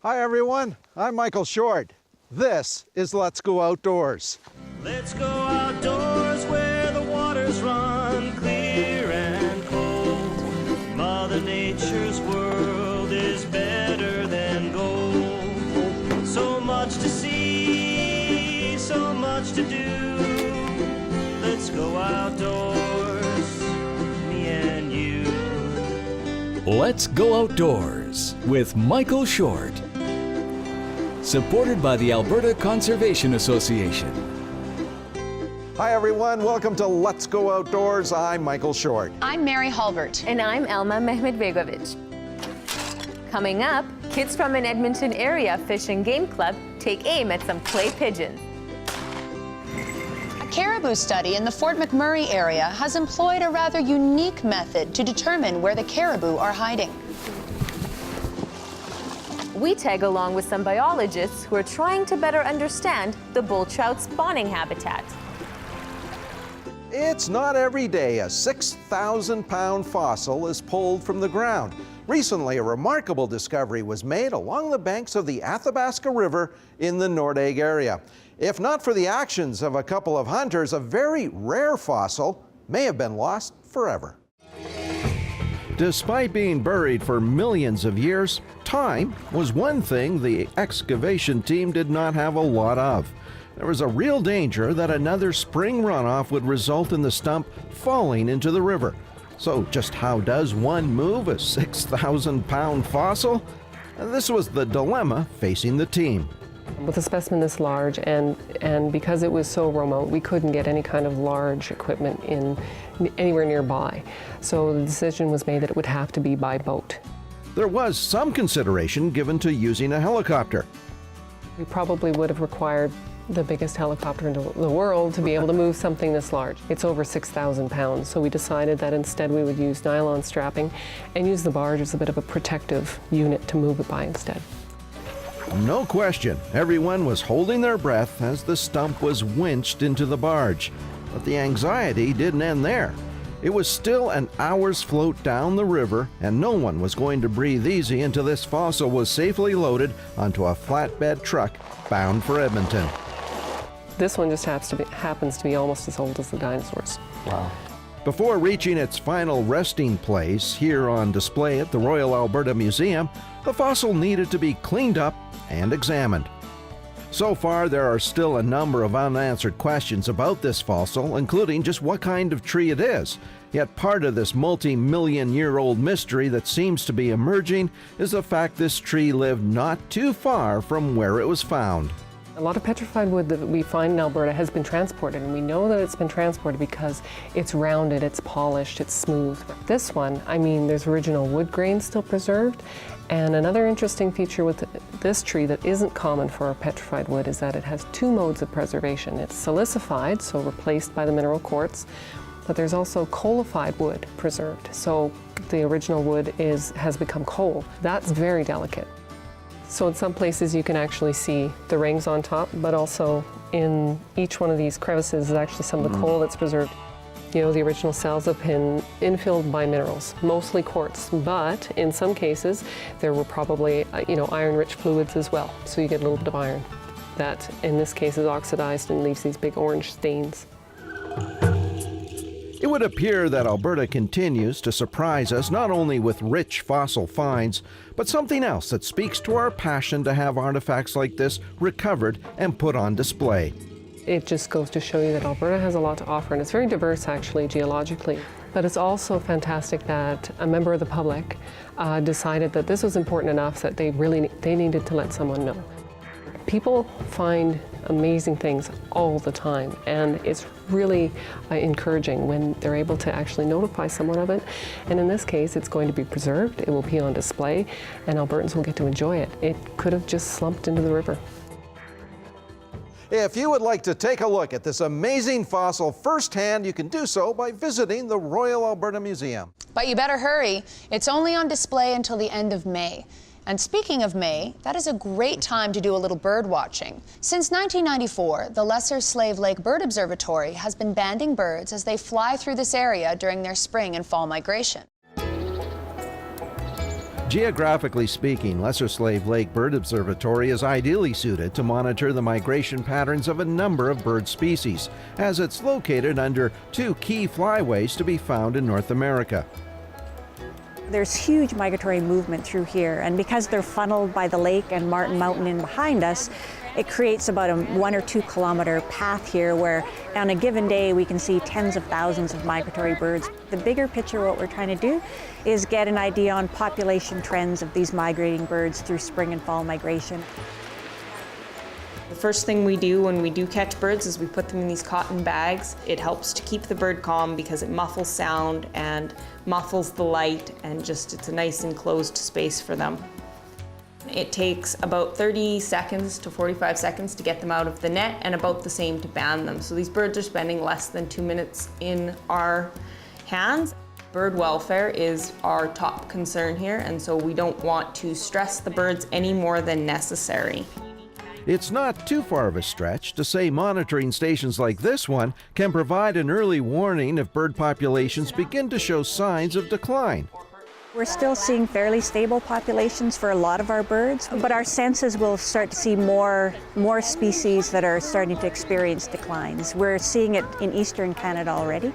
Hi everyone, I'm Michael Short. This is Let's Go Outdoors. Let's go outdoors where the waters run clear and cold. Mother Nature's world is better than gold. So much to see, so much to do. Let's go outdoors, me and you. Let's Go Outdoors with Michael Short. Supported by the Alberta Conservation Association. Hi everyone, welcome to Let's Go Outdoors. I'm Michael Short. I'm Mary Halbert. And I'm Elma Mehmedbegovic. Coming up, kids from an Edmonton area fish and game club take aim at some clay pigeons. A caribou study in the Fort McMurray area has employed a rather unique method to determine where the caribou are hiding. We tag along with some biologists who are trying to better understand the bull trout spawning habitat. It's not every day a 6,000-pound fossil is pulled from the ground. Recently, a remarkable discovery was made along the banks of the Athabasca River in the Nordegg area. If not for the actions of a couple of hunters, a very rare fossil may have been lost forever. Despite being buried for millions of years, time was one thing the excavation team did not have a lot of. There was a real danger that another spring runoff would result in the stump falling into the river. So just how does one move a 6,000-pound fossil? This was the dilemma facing the team. With a specimen this large and because it was so remote, we couldn't get any kind of large equipment in anywhere nearby. So the decision was made that it would have to be by boat. There was some consideration given to using a helicopter. We probably would have required the biggest helicopter in the world to be able to move something this large. It's over 6,000 pounds, so we decided that instead we would use nylon strapping and use the barge as a bit of a protective unit to move it by instead. No question, everyone was holding their breath as the stump was winched into the barge. But the anxiety didn't end there. It was still an hour's float down the river, and no one was going to breathe easy until this fossil was safely loaded onto a flatbed truck bound for Edmonton. This one just happens to be almost as old as the dinosaurs. Wow. Before reaching its final resting place here on display at the Royal Alberta Museum, the fossil needed to be cleaned up and examined. So far, there are still a number of unanswered questions about this fossil, including just what kind of tree it is. Yet part of this multi-million-year-old mystery that seems to be emerging is the fact this tree lived not too far from where it was found. A lot of petrified wood that we find in Alberta has been transported, and we know that it's been transported because it's rounded, it's polished, it's smooth. This one, I mean, there's original wood grain still preserved, and another interesting feature with this tree that isn't common for petrified wood is that it has two modes of preservation. It's silicified, so replaced by the mineral quartz, but there's also coalified wood preserved, so the original wood has become coal. That's very delicate. So in some places you can actually see the rings on top, but also in each one of these crevices is actually some of the coal that's preserved. You know, the original cells have been infilled by minerals, mostly quartz, but in some cases there were probably, iron-rich fluids as well. So you get a little bit of iron that in this case is oxidized and leaves these big orange stains. It would appear that Alberta continues to surprise us not only with rich fossil finds, but something else that speaks to our passion to have artifacts like this recovered and put on display. It just goes to show you that Alberta has a lot to offer, and it's very diverse actually geologically. But it's also fantastic that a member of the public decided that this was important enough that they needed to let someone know. People find amazing things all the time, and it's really encouraging when they're able to actually notify someone of it. And in this case, it's going to be preserved, it will be on display, and Albertans will get to enjoy it. It could have just slumped into the river. If you would like to take a look at this amazing fossil firsthand, you can do so by visiting the Royal Alberta Museum. But you better hurry. It's only on display until the end of May. And speaking of May, that is a great time to do a little bird watching. Since 1994, the Lesser Slave Lake Bird Observatory has been banding birds as they fly through this area during their spring and fall migration. Geographically speaking, Lesser Slave Lake Bird Observatory is ideally suited to monitor the migration patterns of a number of bird species, as it's located under two key flyways to be found in North America. There's huge migratory movement through here, and because they're funneled by the lake and Martin Mountain in behind us, it creates about a 1 or 2 kilometer path here where on a given day we can see tens of thousands of migratory birds. The bigger picture, what we're trying to do is get an idea on population trends of these migrating birds through spring and fall migration. The first thing we do when we do catch birds is we put them in these cotton bags. It helps to keep the bird calm because it muffles sound and muffles the light, and just it's a nice enclosed space for them. It takes about 30 seconds to 45 seconds to get them out of the net, and about the same to ban them. So these birds are spending less than 2 minutes in our hands. Bird welfare is our top concern here, and so we don't want to stress the birds any more than necessary. It's not too far of a stretch to say monitoring stations like this one can provide an early warning if bird populations begin to show signs of decline. We're still seeing fairly stable populations for a lot of our birds, but our senses will start to see more species that are starting to experience declines. We're seeing it in eastern Canada already.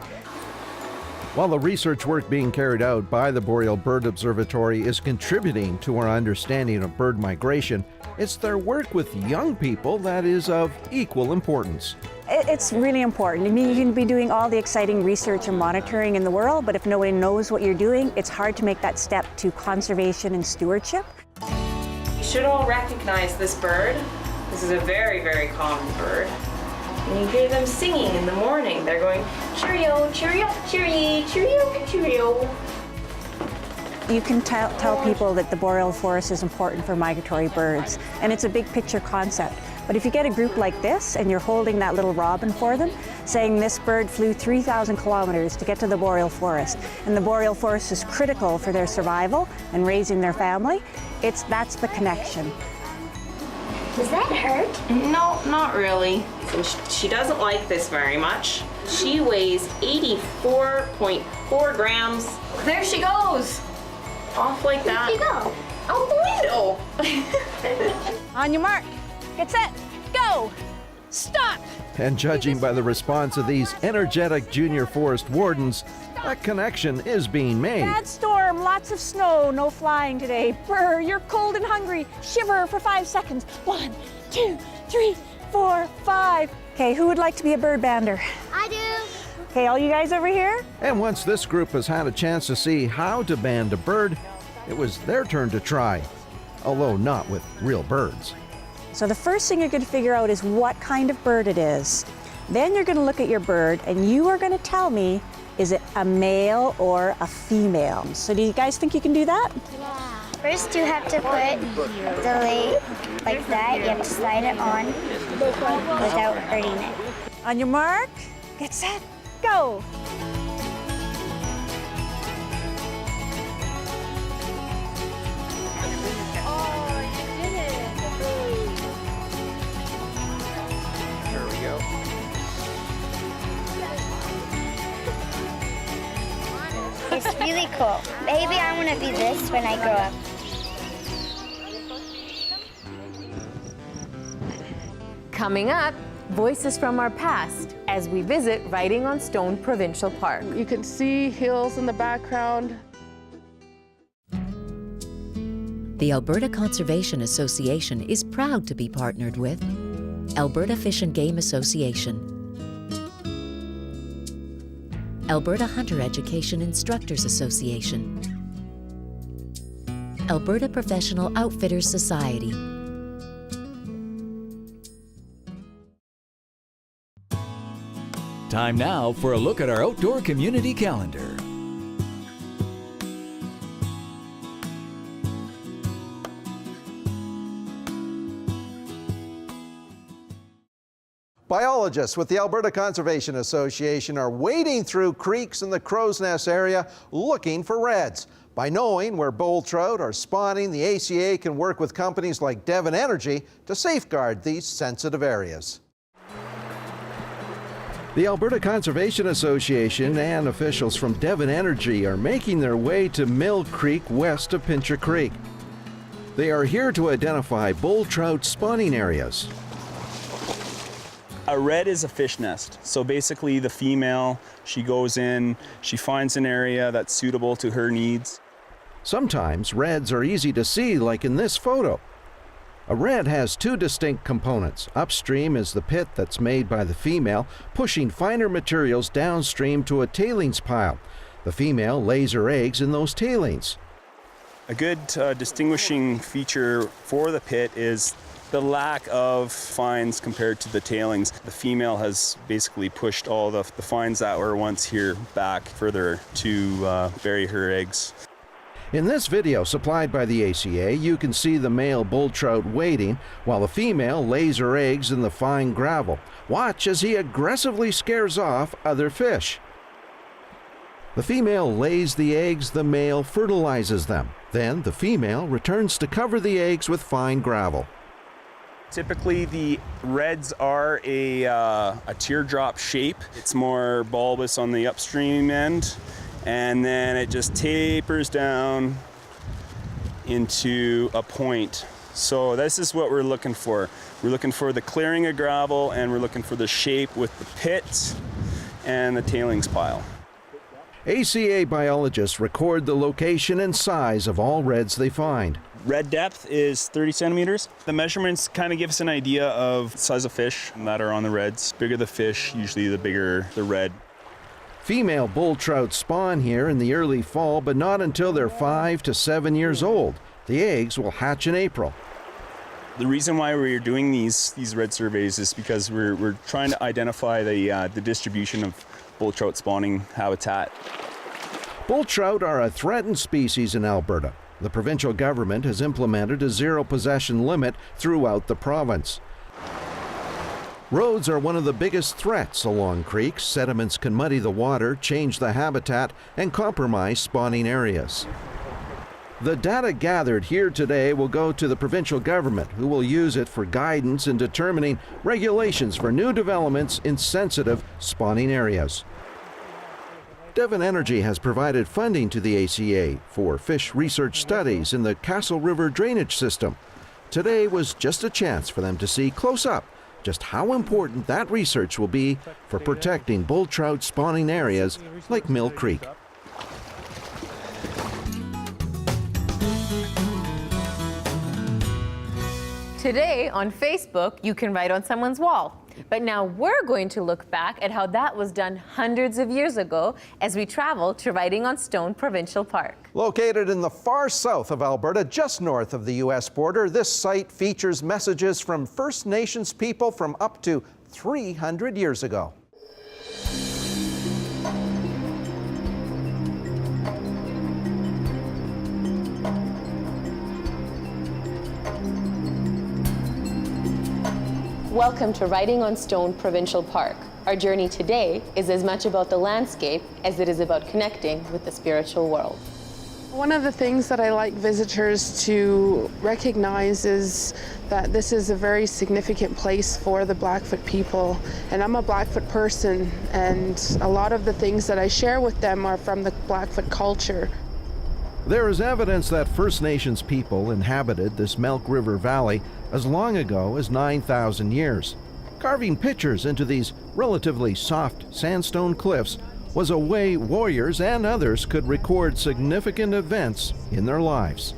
While the research work being carried out by the Boreal Bird Observatory is contributing to our understanding of bird migration, it's their work with young people that is of equal importance. It's really important. I mean, you can be doing all the exciting research and monitoring in the world, but if nobody knows what you're doing, it's hard to make that step to conservation and stewardship. You should all recognize this bird. This is a very, very common bird. And you hear them singing in the morning. They're going, cheerio, cheerio, cheery, cheerio, cheerio. You can tell people that the boreal forest is important for migratory birds, and it's a big picture concept. But if you get a group like this and you're holding that little robin for them, saying this bird flew 3,000 kilometers to get to the boreal forest, and the boreal forest is critical for their survival and raising their family, that's the connection. Does that hurt? No, not really. She doesn't like this very much. She weighs 84.4 grams. There she goes. Off like that. Where'd she go? Out the window. On your mark, get set, go, stop. And judging by the response of these energetic junior forest wardens, a connection is being made. Bad storm, lots of snow, no flying today. Brr, you're cold and hungry. Shiver for 5 seconds. 1, 2, 3, 4, 5. Okay, who would like to be a bird bander? I do. Okay, all you guys over here? And once this group has had a chance to see how to band a bird, it was their turn to try, although not with real birds. So the first thing you're going to figure out is what kind of bird it is. Then you're going to look at your bird and you are going to tell me, is it a male or a female? So do you guys think you can do that? Yeah. First you have to put the leg like that. You have to slide it on without hurting it. On your mark, get set, go. It's really cool. Maybe I want to be this when I grow up. Coming up, voices from our past as we visit Writing on Stone Provincial Park. You can see hills in the background. The Alberta Conservation Association is proud to be partnered with Alberta Fish and Game Association, Alberta Hunter Education Instructors Association, Alberta Professional Outfitters Society, Time now for a look at our outdoor community calendar. Biologists with the Alberta Conservation Association are wading through creeks in the Crow's Nest area looking for reds. By knowing where bull trout are spawning, the ACA can work with companies like Devon Energy to safeguard these sensitive areas. The Alberta Conservation Association and officials from Devon Energy are making their way to Mill Creek west of Pincher Creek. They are here to identify bull trout spawning areas. A red is a fish nest. So basically the female, she goes in, she finds an area that's suitable to her needs. Sometimes reds are easy to see, like in this photo. A red has two distinct components. Upstream is the pit that's made by the female, pushing finer materials downstream to a tailings pile. The female lays her eggs in those tailings. A good distinguishing feature for the pit is the lack of fines compared to the tailings. The female has basically pushed all the fines that were once here back further to bury her eggs. In this video supplied by the ACA, you can see the male bull trout waiting while the female lays her eggs in the fine gravel. Watch as he aggressively scares off other fish. The female lays the eggs, the male fertilizes them. Then the female returns to cover the eggs with fine gravel. Typically the reds are a teardrop shape. It's more bulbous on the upstream end, and then it just tapers down into a point. So this is what we're looking for. We're looking for the clearing of gravel, and we're looking for the shape with the pits and the tailings pile. ACA biologists record the location and size of all reds they find. Red depth is 30 centimeters. The measurements kind of give us an idea of the size of fish that are on the reds. Bigger the fish, usually the bigger the red. Female bull trout spawn here in the early fall, but not until they're 5 to 7 years old. The eggs will hatch in April. The reason why we're doing these red surveys is because we're trying to identify the distribution of bull trout spawning habitat. Bull trout are a threatened species in Alberta. The provincial government has implemented a zero possession limit throughout the province. Roads are one of the biggest threats along creeks. Sediments can muddy the water, change the habitat, and compromise spawning areas. The data gathered here today will go to the provincial government, who will use it for guidance in determining regulations for new developments in sensitive spawning areas. Devon Energy has provided funding to the ACA for fish research studies in the Castle River drainage system. Today was just a chance for them to see close up just how important that research will be for protecting bull trout spawning areas like Mill Creek. Today on Facebook, you can write on someone's wall. But now we're going to look back at how that was done hundreds of years ago as we travel to Writing on Stone Provincial Park. Located in the far south of Alberta, just north of the U.S. border, this site features messages from First Nations people from up to 300 years ago. Welcome to Writing on Stone Provincial Park. Our journey today is as much about the landscape as it is about connecting with the spiritual world. One of the things that I like visitors to recognize is that this is a very significant place for the Blackfoot people. And I'm a Blackfoot person, and a lot of the things that I share with them are from the Blackfoot culture. There is evidence that First Nations people inhabited this Milk River Valley as long ago as 9,000 years. Carving pictures into these relatively soft sandstone cliffs was a way warriors and others could record significant events in their lives.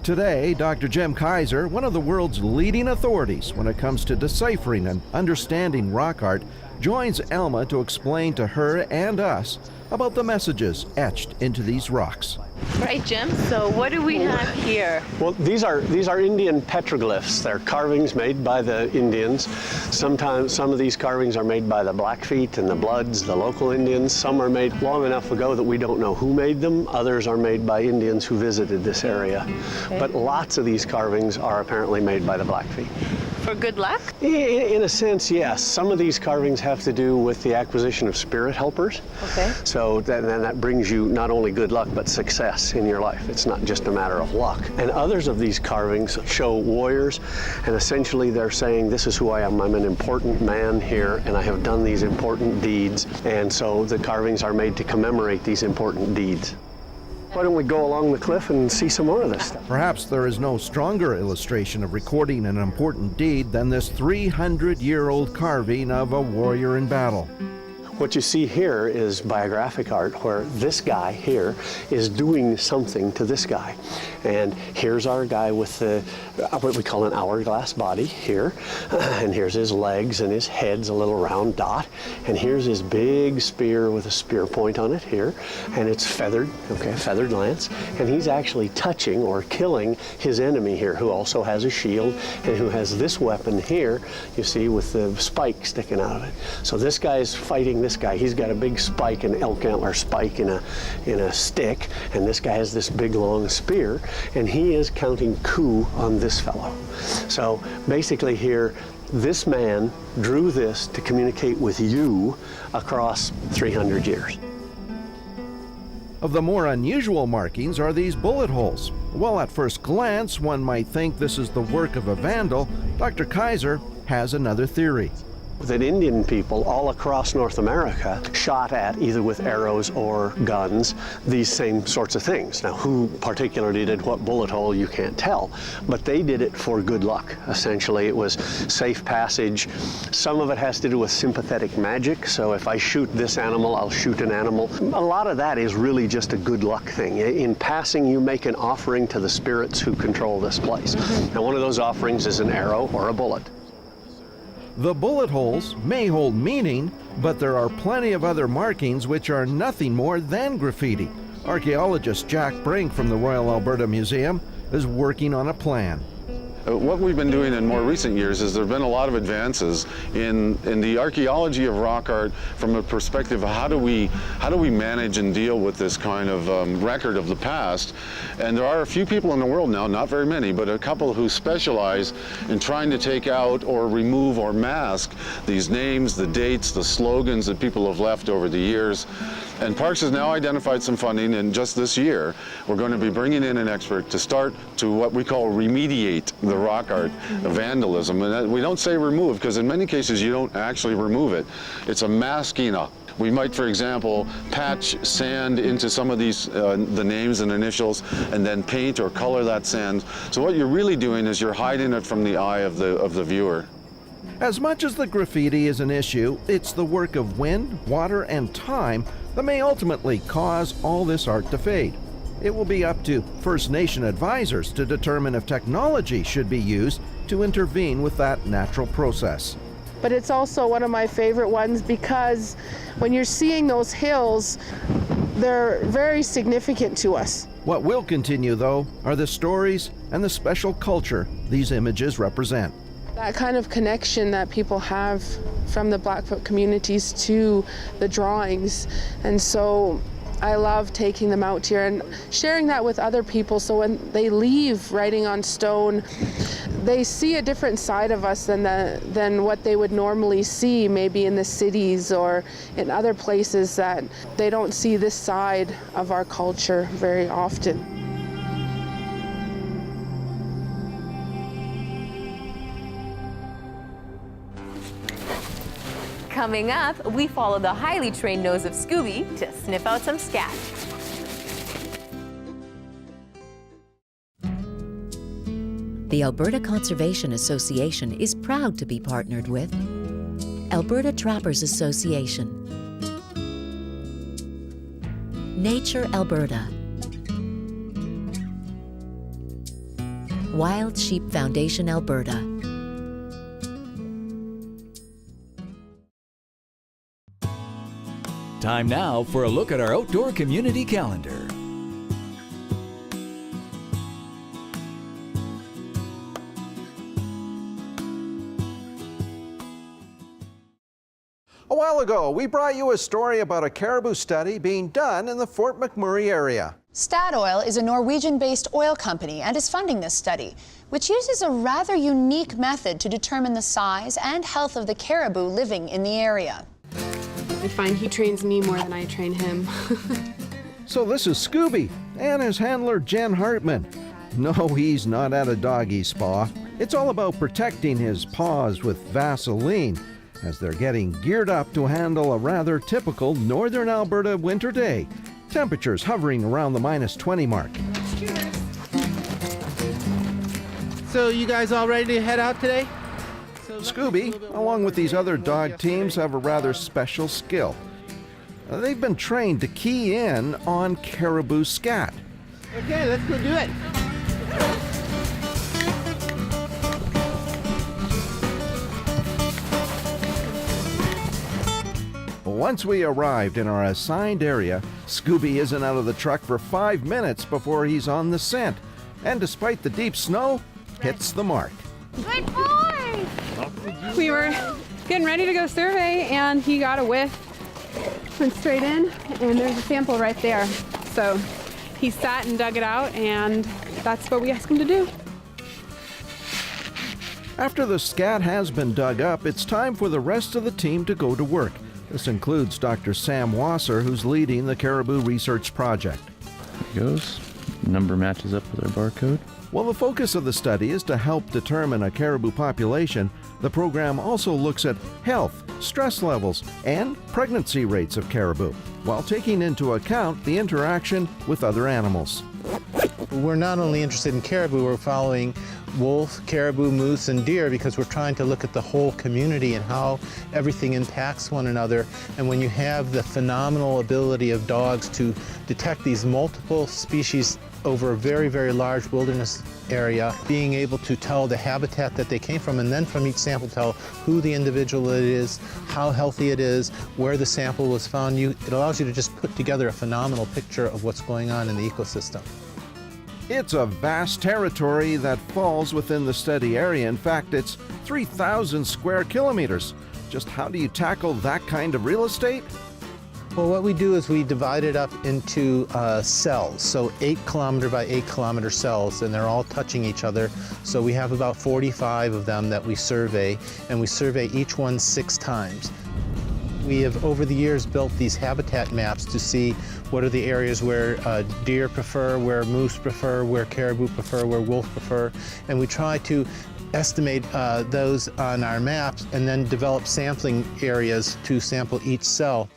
Today, Dr. Jim Kaiser, one of the world's leading authorities when it comes to deciphering and understanding rock art, joins Elma to explain to her and us about the messages etched into these rocks. Right, Jim, so what do we have here? Well, these are Indian petroglyphs. They're carvings made by the Indians. Sometimes some of these carvings are made by the Blackfeet and the Bloods, the local Indians. Some are made long enough ago that we don't know who made them. Others are made by Indians who visited this area. Okay. But lots of these carvings are apparently made by the Blackfeet. For good luck? In a sense, yes. Some of these carvings have to do with the acquisition of spirit helpers. Okay. So then that brings you not only good luck, but success in your life. It's not just a matter of luck. And others of these carvings show warriors, and essentially they're saying, this is who I am. I'm an important man here, and I have done these important deeds. And so the carvings are made to commemorate these important deeds. Why don't we go along the cliff and see some more of this stuff? Perhaps there is no stronger illustration of recording an important deed than this 300-year-old carving of a warrior in battle. What you see here is biographic art where this guy here is doing something to this guy. And here's our guy with the, what we call an hourglass body here. And here's his legs, and his head's a little round dot. And here's his big spear with a spear point on it here. And it's feathered, okay, feathered lance. And he's actually touching or killing his enemy here, who also has a shield and who has this weapon here, you see, with the spike sticking out of it. So this guy's fighting this guy. He's got a big spike, an elk antler spike in a stick, and this guy has this big long spear, and he is counting coup on this fellow. So basically here, this man drew this to communicate with you across 300 years. Of the more unusual markings are these bullet holes. While at first glance one might think this is the work of a vandal, Dr. Kaiser has another theory. That Indian people all across North America shot at, either with arrows or guns, these same sorts of things. Now, who particularly did what bullet hole, you can't tell, but they did it for good luck. Essentially, it was safe passage. Some of it has to do with sympathetic magic, so if I shoot this animal, I'll shoot an animal. A lot of that is really just a good luck thing. In passing, you make an offering to the spirits who control this place. Now, one of those offerings is an arrow or a bullet. The bullet holes may hold meaning, but there are plenty of other markings which are nothing more than graffiti. Archaeologist Jack Brink from the Royal Alberta Museum is working on a plan. What we've been doing in more recent years is there have been a lot of advances in the archaeology of rock art from a perspective of how do we manage and deal with this kind of record of the past. And there are a few people in the world now, not very many, but a couple who specialize in trying to take out or remove or mask these names, the dates, the slogans that people have left over the years. And Parks has now identified some funding, and just this year we're going to be bringing in an expert to start to what we call remediate the rock art vandalism. And we don't say remove, because in many cases you don't actually remove it. It's a masking up. We might, for example, patch sand into some of these, the names and initials, and then paint or color that sand. So what you're really doing is you're hiding it from the eye of the viewer. As much as the graffiti is an issue, it's the work of wind, water, and time that may ultimately cause all this art to fade. It will be up to First Nation advisors to determine if technology should be used to intervene with that natural process. But it's also one of my favorite ones because when you're seeing those hills, they're very significant to us. What will continue, though, are the stories and the special culture these images represent. That kind of connection that people have from the Blackfoot communities to the drawings. And so I love taking them out here and sharing that with other people, so when they leave writing on stone, they see a different side of us than what they would normally see maybe in the cities or in other places that they don't see this side of our culture very often. Coming up, we follow the highly trained nose of Scooby to sniff out some scat. The Alberta Conservation Association is proud to be partnered with Alberta Trappers Association, Nature Alberta, Wild Sheep Foundation Alberta, Time now for a look at our outdoor community calendar. A while ago, we brought you a story about a caribou study being done in the Fort McMurray area. Statoil is a Norwegian-based oil company and is funding this study, which uses a rather unique method to determine the size and health of the caribou living in the area. I find he trains me more than I train him. So this is Scooby and his handler Jen Hartman. No, he's not at a doggy spa. It's all about protecting his paws with Vaseline as they're getting geared up to handle a rather typical northern Alberta winter day. Temperatures hovering around the -20 mark. So you guys all ready to head out today? Scooby, along with these other dog teams, have a rather special skill. They've been trained to key in on caribou scat. Okay, let's go do it. Once we arrived in our assigned area, Scooby isn't out of the truck for 5 minutes before he's on the scent, and despite the deep snow, hits the mark. Good boy! We were getting ready to go survey, and he got a whiff, went straight in, and there's a sample right there. So he sat and dug it out, and that's what we asked him to do. After the scat has been dug up, it's time for the rest of the team to go to work. This includes Dr. Sam Wasser, who's leading the Caribou Research Project. There it goes. Number matches up with our barcode. While the focus of the study is to help determine a caribou population, the program also looks at health, stress levels, and pregnancy rates of caribou, while taking into account the interaction with other animals. We're not only interested in caribou, we're following wolf, caribou, moose, and deer because we're trying to look at the whole community and how everything impacts one another. And when you have the phenomenal ability of dogs to detect these multiple species over a very, very large wilderness area, being able to tell the habitat that they came from, and then from each sample tell who the individual it is, how healthy it is, where the sample was found, it allows you to just put together a phenomenal picture of what's going on in the ecosystem. It's a vast territory that falls within the study area. In fact, it's 3,000 square kilometers. Just how do you tackle that kind of real estate? Well, what we do is we divide it up into cells, so 8 kilometer by 8 kilometer cells, and they're all touching each other. So we have about 45 of them that we survey, and we survey each one 6 times. We have, over the years, built these habitat maps to see what are the areas where deer prefer, where moose prefer, where caribou prefer, where wolf prefer, and we try to estimate those on our maps and then develop sampling areas to sample each cell.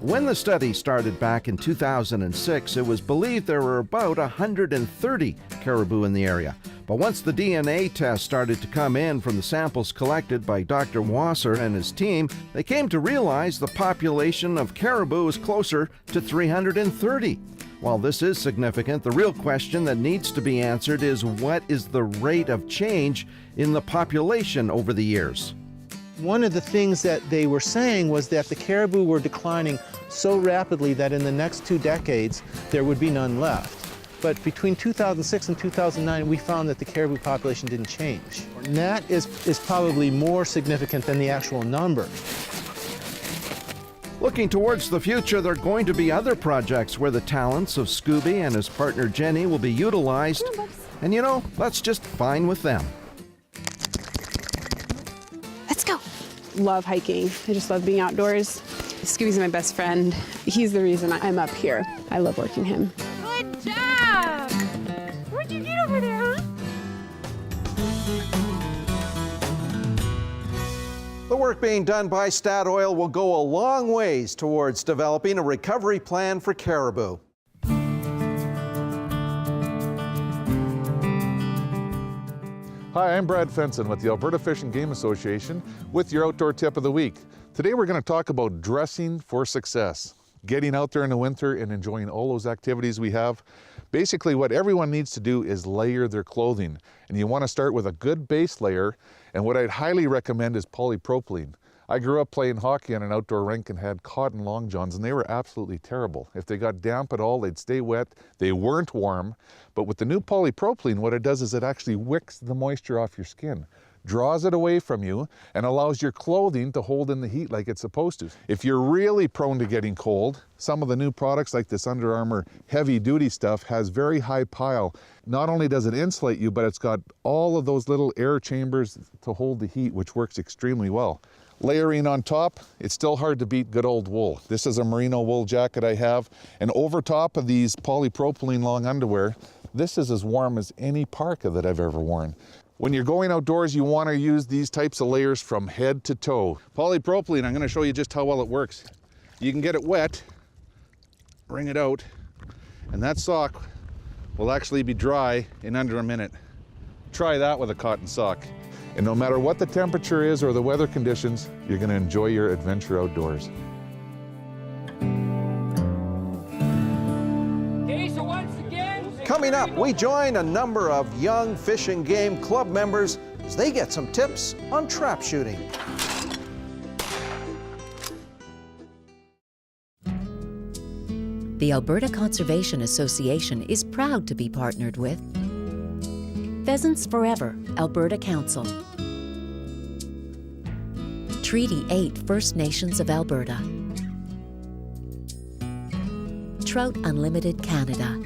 When the study started back in 2006, it was believed there were about 130 caribou in the area. But once the DNA test started to come in from the samples collected by Dr. Wasser and his team, they came to realize the population of caribou is closer to 330. While this is significant, the real question that needs to be answered is what is the rate of change in the population over the years? One of the things that they were saying was that the caribou were declining so rapidly that in the next 2 decades, there would be none left. But between 2006 and 2009, we found that the caribou population didn't change. And that is probably more significant than the actual number. Looking towards the future, there are going to be other projects where the talents of Scooby and his partner Jenny will be utilized. And you know, that's just fine with them. Let's go. Love hiking. I just love being outdoors. Scooby's my best friend. He's the reason I'm up here. I love working him. Good job! What'd you get over there, huh? The work being done by Statoil will go a long ways towards developing a recovery plan for caribou. Hi, I'm Brad Fenson with the Alberta Fish and Game Association with your outdoor tip of the week. Today we're going to talk about dressing for success. Getting out there in the winter and enjoying all those activities we have. Basically what everyone needs to do is layer their clothing. And you want to start with a good base layer, and what I'd highly recommend is polypropylene. I grew up playing hockey on an outdoor rink and had cotton long johns, and they were absolutely terrible. If they got damp at all, they'd stay wet. They weren't warm. But with the new polypropylene, what it does is it actually wicks the moisture off your skin. draws it away from you, and allows your clothing to hold in the heat like it's supposed to. If you're really prone to getting cold, some of the new products like this Under Armour heavy duty stuff has very high pile. Not only does it insulate you, but it's got all of those little air chambers to hold the heat, which works extremely well. Layering on top, it's still hard to beat good old wool. This is a merino wool jacket I have, and over top of these polypropylene long underwear, this is as warm as any parka that I've ever worn. When you're going outdoors, you want to use these types of layers from head to toe. Polypropylene, I'm going to show you just how well it works. You can get it wet, wring it out, and that sock will actually be dry in under a minute. Try that with a cotton sock. And no matter what the temperature is or the weather conditions, you're going to enjoy your adventure outdoors. Coming up, we join a number of young Fish and Game Club members as they get some tips on trap shooting. The Alberta Conservation Association is proud to be partnered with Pheasants Forever, Alberta Council, Treaty 8 First Nations of Alberta, Trout Unlimited Canada.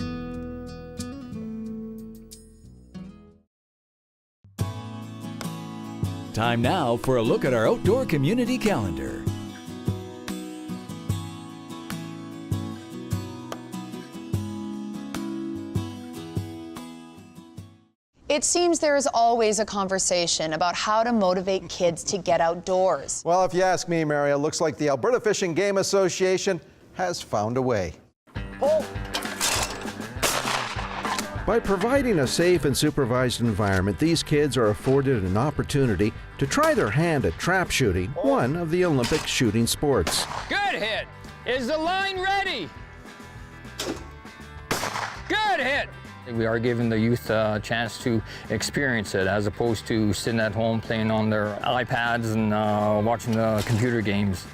Time now for a look at our outdoor community calendar. It seems there is always a conversation about how to motivate kids to get outdoors. Well, if you ask me, Mary, it looks like the Alberta Fish and Game Association has found a way. By providing a safe and supervised environment, these kids are afforded an opportunity to try their hand at trap shooting, one of the Olympic shooting sports. Good hit! Is the line ready? Good hit! We are giving the youth a chance to experience it as opposed to sitting at home playing on their iPads and watching the computer games.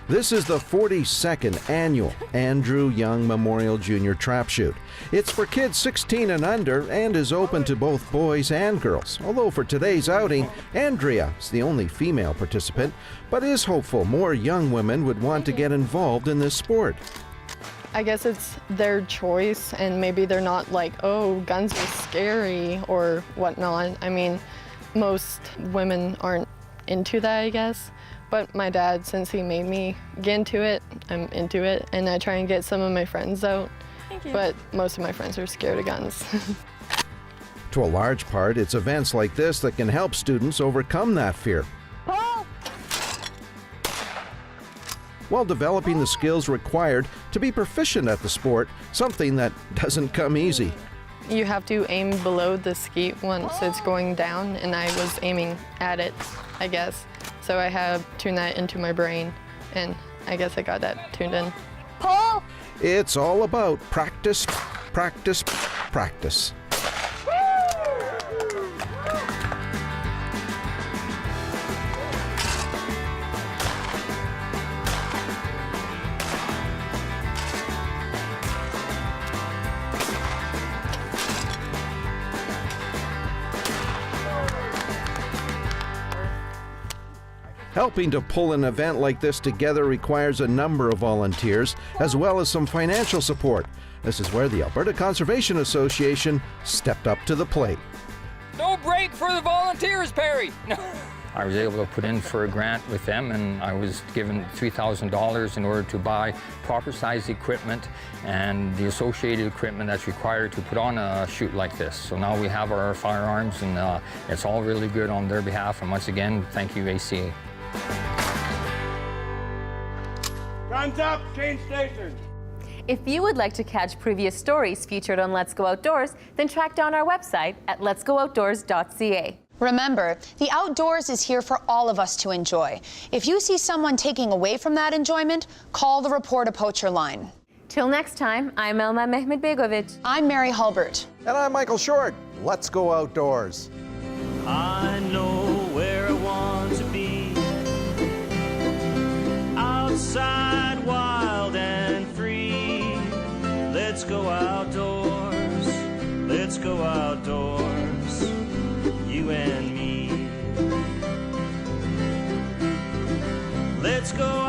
This is the 42nd annual Andrew Young Memorial Junior Trap Shoot. It's for kids 16 and under and is open to both boys and girls. Although for today's outing, Andrea is the only female participant, but is hopeful more young women would want to get involved in this sport. I guess it's their choice, and maybe they're not like, oh, guns are scary or whatnot. I mean, most women aren't into that, I guess. But my dad, since he made me get into it, I'm into it, and I try and get some of my friends out. Thank you. But most of my friends are scared of guns. To a large part, it's events like this that can help students overcome that fear, while developing the skills required to be proficient at the sport, something that doesn't come easy. You have to aim below the skeet once it's going down, and I was aiming at it, I guess. So I have tuned that into my brain, and I guess I got that tuned in. Paul! It's all about practice, practice, practice. Helping to pull an event like this together requires a number of volunteers, as well as some financial support. This is where the Alberta Conservation Association stepped up to the plate. No break for the volunteers, Perry! I was able to put in for a grant with them, and I was given $3,000 in order to buy proper size equipment and the associated equipment that's required to put on a shoot like this. So now we have our firearms, and it's all really good on their behalf. And once again, thank you, ACA. Guns up, change station. If you would like to catch previous stories featured on Let's Go Outdoors, then track down our website at letsgooutdoors.ca. Remember, the outdoors is here for all of us to enjoy. If you see someone taking away from that enjoyment, call the Report a Poacher line. Till next time, I'm Elma Mehmed Begovic. I'm Mary Hulbert. And I'm Michael Short. Let's go outdoors. I know where I want to be. Outside, wild and free. Let's go outdoors. Let's go outdoors. You and let's go.